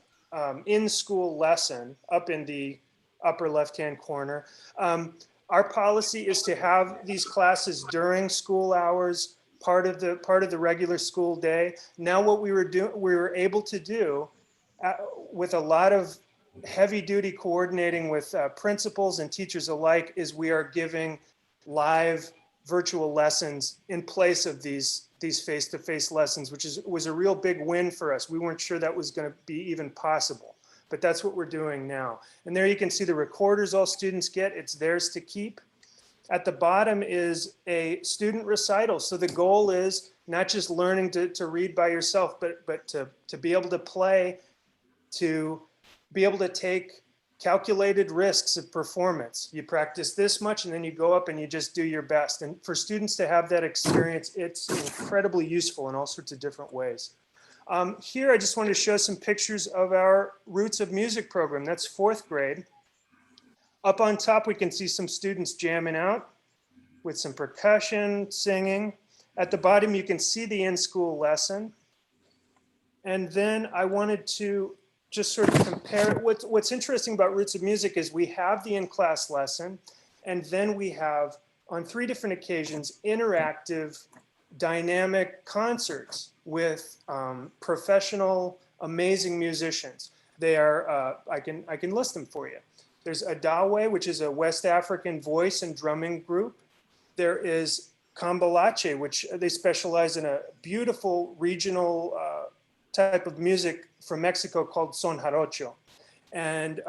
in-school lesson up in the upper left-hand corner. Our policy is to have these classes during school hours, part of the regular school day. Now what we were able to do with a lot of heavy duty coordinating with principals and teachers alike is we are giving live virtual lessons in place of these face-to-face lessons, which was a real big win for us. We weren't sure that was going to be even possible, but that's what we're doing now. And there you can see the recorders all students get. It's theirs to keep. At the bottom is a student recital. So the goal is not just learning to read by yourself, but to be able to play, to be able to take calculated risks of performance. You practice this much and then you go up and you just do your best. And for students to have that experience, it's incredibly useful in all sorts of different ways. Here, I just wanted to show some pictures of our Roots of Music program. That's 4th grade. Up on top, we can see some students jamming out with some percussion, singing. At the bottom, you can see the in-school lesson. And then I wanted to just sort of compare. What's interesting about Roots of Music is we have the in-class lesson, and then we have, on 3 different occasions, interactive, dynamic concerts with professional, amazing musicians. They are, I can list them for you. There's Adawe, which is a West African voice and drumming group. There is Cambalache, which they specialize in a beautiful regional type of music from Mexico called son jarocho. And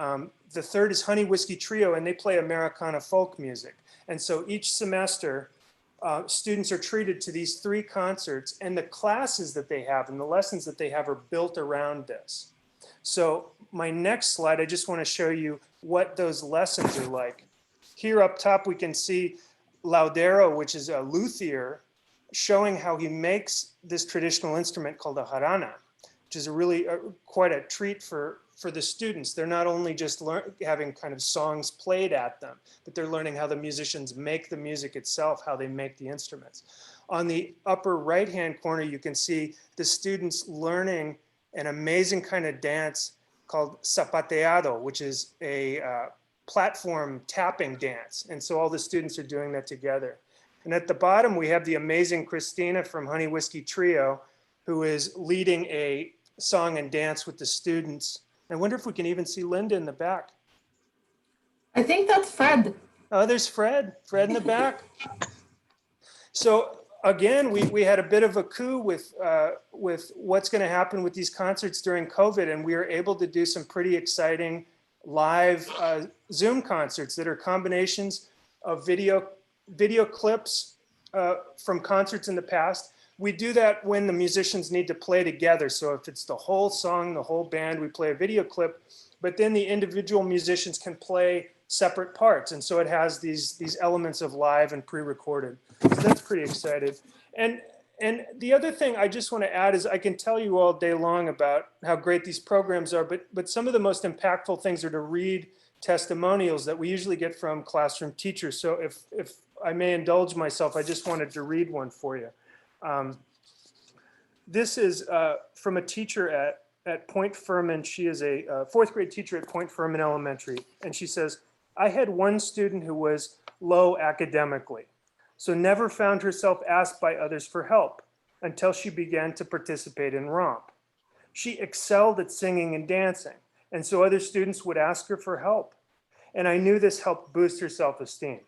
the third is Honey Whiskey Trio, and they play Americana folk music. And so each semester, students are treated to these 3 concerts, and the classes that they have and the lessons that they have are built around this. So my next slide, I just want to show you what those lessons are like. Here up top, we can see Laudero, which is a luthier, showing how he makes this traditional instrument called a jarana, which is a really quite a treat for the students. They're not only just having kind of songs played at them, but they're learning how the musicians make the music itself, how they make the instruments. On the upper right-hand corner, you can see the students learning an amazing kind of dance called zapateado, which is a platform tapping dance. And so all the students are doing that together. And at the bottom, we have the amazing Christina from Honey Whiskey Trio, who is leading a song and dance with the students. I wonder if we can even see Linda in the back. I think that's Fred. Oh, there's Fred in the back. So again, we had a bit of a coup with what's going to happen with these concerts during COVID, and we were able to do some pretty exciting live Zoom concerts that are combinations of video clips from concerts in the past. We do that when the musicians need to play together. So if it's the whole song, the whole band, we play a video clip, but then the individual musicians can play separate parts. And so it has these elements of live and pre-recorded. So that's pretty exciting. And the other thing I just want to add is I can tell you all day long about how great these programs are, but some of the most impactful things are to read testimonials that we usually get from classroom teachers. So if I may indulge myself, I just wanted to read one for you. This is from a teacher at Point Furman. She is a 4th grade teacher at Point Furman Elementary. And she says, I had one student who was low academically, so never found herself asked by others for help until she began to participate in romp. She excelled at singing and dancing, and so other students would ask her for help. And I knew this helped boost her self-esteem.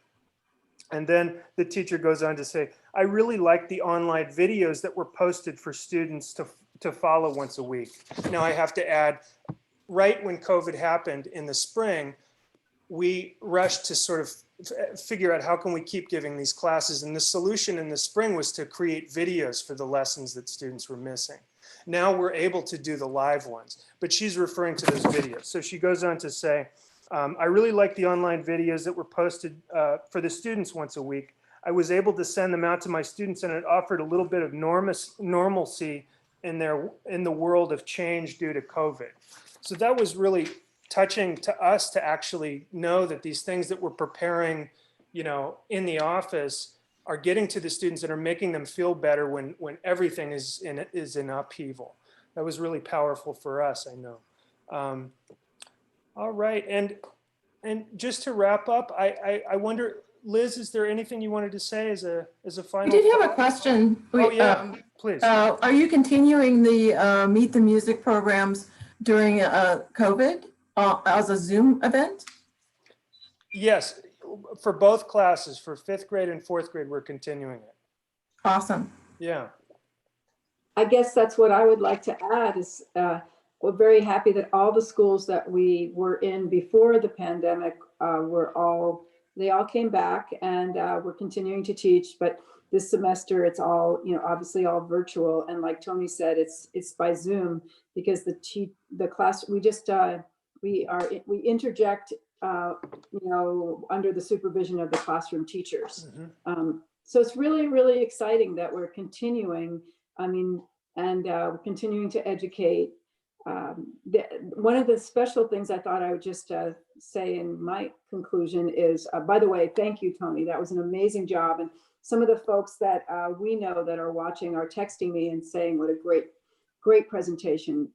And then the teacher goes on to say, I really liked the online videos that were posted for students to follow once a week. Now I have to add, right when COVID happened in the spring, we rushed to sort of figure out how can we keep giving these classes. And the solution in the spring was to create videos for the lessons that students were missing. Now we're able to do the live ones, but she's referring to those videos. So she goes on to say, I really like the online videos that were posted for the students once a week. I was able to send them out to my students, and it offered a little bit of normalcy in the world of change due to COVID. So that was really touching to us to actually know that these things that we're preparing, you know, in the office are getting to the students and are making them feel better when everything is in upheaval. That was really powerful for us, I know. All right, and just to wrap up, I wonder, Liz, is there anything you wanted to say as a final? We did have a question. Oh yeah, please. Are you continuing the Meet the Music programs during COVID as a Zoom event? Yes, for both classes, for 5th grade and 4th grade, we're continuing it. Awesome. Yeah. I guess that's what I would like to add is we're very happy that all the schools that we were in before the pandemic they all came back, and we're continuing to teach. But this semester, it's all, you know, obviously all virtual. And like Tony said, it's by Zoom because the class, we interject, you know, under the supervision of the classroom teachers. Mm-hmm. So it's really, really exciting that we're continuing. I mean, and we're continuing to educate. One of the special things I thought I would just say in my conclusion is, by the way, thank you, Tony. That was an amazing job. And some of the folks that we know that are watching are texting me and saying what a great presentation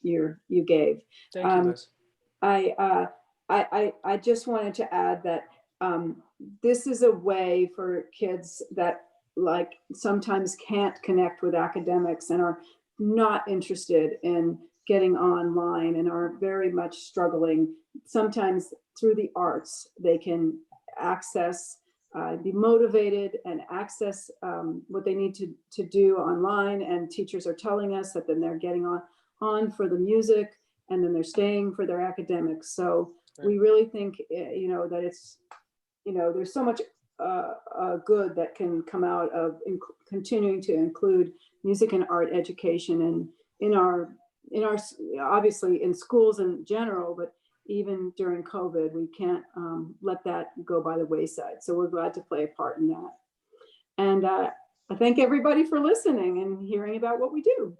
you gave. Thank you, Liz. I just wanted to add that this is a way for kids that like sometimes can't connect with academics and are not interested in getting online and are very much struggling. Sometimes through the arts, they can access, be motivated and access what they need to do online. And teachers are telling us that then they're getting on for the music and then they're staying for their academics. So we really think, you know, that it's, you know, there's so much good that can come out of continuing to include music and art education and in our obviously in schools in general, but even during COVID, we can't let that go by the wayside. So we're glad to play a part in that. And I thank everybody for listening and hearing about what we do.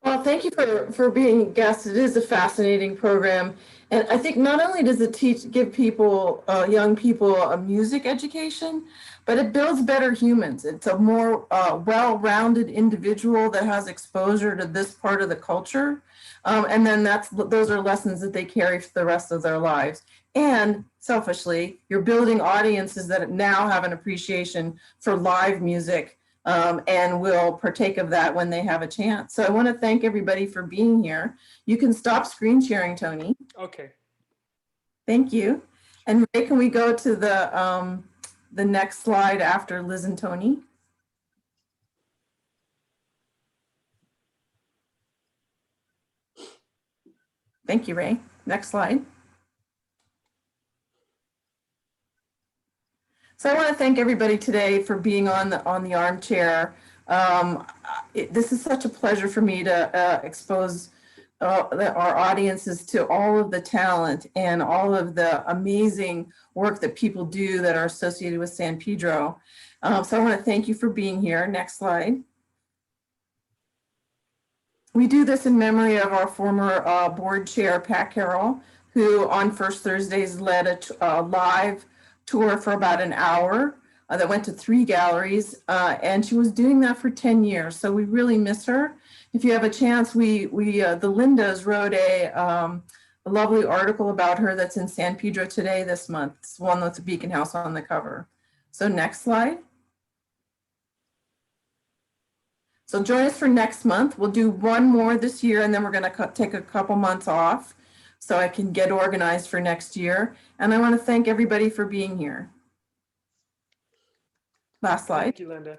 Well, thank you for being guests. It is a fascinating program. And I think not only does it give people, young people a music education, but it builds better humans. It's a more well-rounded individual that has exposure to this part of the culture. And then those are lessons that they carry for the rest of their lives. And selfishly, you're building audiences that now have an appreciation for live music and will partake of that when they have a chance. So I want to thank everybody for being here. You can stop screen sharing, Tony. Okay. Thank you. And Ray, can we go to the next slide after Liz and Tony? Thank you, Ray. Next slide. So I want to thank everybody today for being on the armchair. This is such a pleasure for me to expose our audiences to all of the talent and all of the amazing work that people do that are associated with San Pedro. So I want to thank you for being here. Next slide. We do this in memory of our former board chair, Pat Carroll, who on First Thursdays led a live tour for about an hour that went to 3 galleries, and she was doing that for 10 years. So we really miss her. If you have a chance, the Lindas wrote a lovely article about her that's in San Pedro Today this month. It's one with the Beacon House on the cover. So next slide. So join us for next month. We'll do one more this year, and then we're going to take a couple months off so I can get organized for next year. And I want to thank everybody for being here. Last slide. Thank you, Linda.